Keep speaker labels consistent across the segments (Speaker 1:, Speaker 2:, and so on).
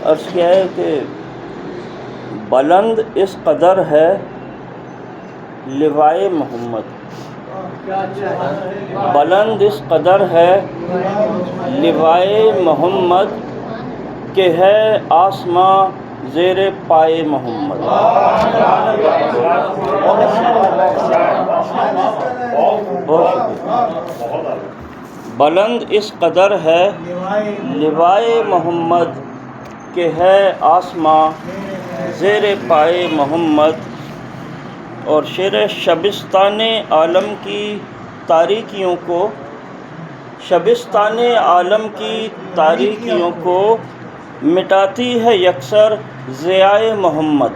Speaker 1: عرض کیا ہے کہ بلند اس قدر ہے لوائے محمد، بلند اس قدر ہے لوائے محمد کہ ہے آسماں زیر پائے محمد۔ بہت شکریہ۔ بلند اس قدر ہے لوائے محمد کہ ہے آسماں زیر پائے محمد۔ اور شعر شبستان عالم کی تاریکیوں کو، شبستان عالم کی تاریکیوں کو مٹاتی ہے یکسر ضیائے محمد۔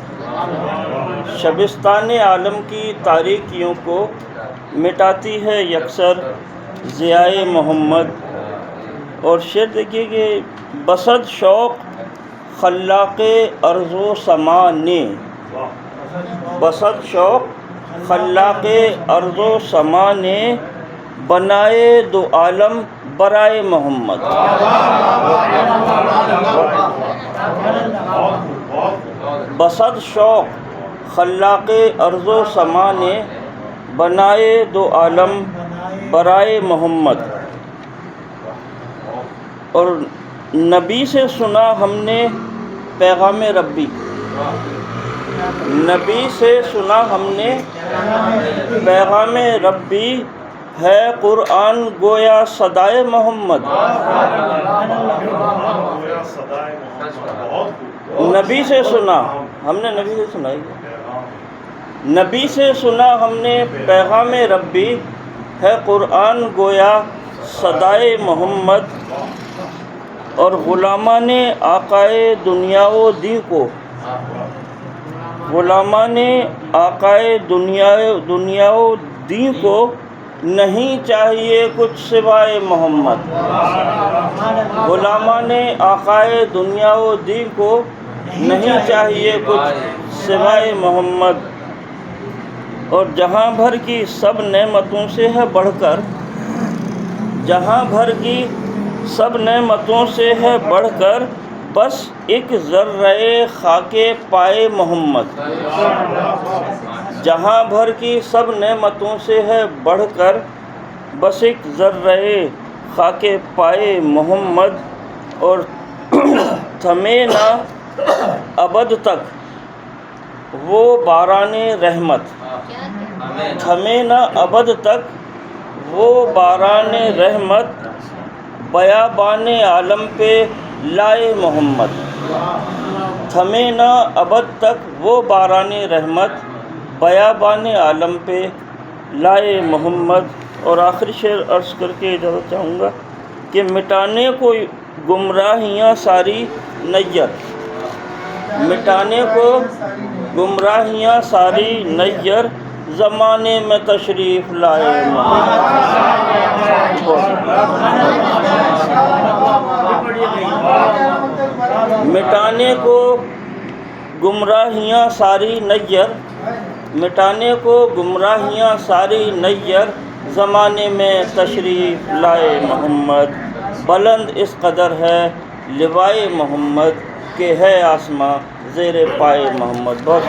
Speaker 1: شبستان عالم کی تاریکیوں کو مٹاتی ہے یکسر ضیائے محمد۔ اور شعر دیکھیے کہ بسد شوق خلاق ارض و سما نے، بسد شوق خلاق ارض و سما نے بنائے دو عالم برائے محمد۔ بسد شوق خلاق ارض و سما نے بنائے دو عالم برائے محمد۔ اور نبی سے سنا ہم نے پیغام ربی، نبی سے سنا ہم نے پیغام ربی، ہے قرآن گویا صدائے محمد۔ نبی سے سنا ہم نے، نبی سے سنا نبی سے سنا ہم نے پیغام ربی، ہے قرآن گویا صدائے محمد۔ اور غلامان آقائے دنیا و دین کو، غلامان آقائے دنیا و دین کو نہیں چاہیے کچھ سوائے محمد۔ غلامان آقائے دنیا و دین کو نہیں چاہیے کچھ سوائے محمد۔ اور جہاں بھر کی سب نعمتوں سے ہے بڑھ کر، جہاں بھر کی سب نعمتوں سے ہے بڑھ کر، بس ایک ذرہ خاک پائے محمد۔ جہاں بھر کی سب نعمتوں سے ہے بڑھ کر، بس ایک ذرہ خاک پائے محمد۔ اور تھمے نہ ابد تک وہ باران رحمت، تھمے نہ ابد تک وہ باران رحمت، بیابان عالم پہ لائے محمد۔ تھمے نہ ابد تک وہ باران رحمت، بیابان عالم پہ لائے محمد۔ اور آخری شعر عرض کر کے اجازت چاہوں گا کہ مٹانے کو گمراہیاں ساری نیر، مٹانے کو گمراہیاں ساری نیر، زمانے میں تشریف لائے مٹانے کو گمراہیاں ساری نیر، مٹانے کو گمراہیاں ساری نیر، زمانے میں تشریف لائے محمد۔ بلند اس قدر ہے لوائے محمد کہ ہے آسماں زیر پائے محمد۔ بہت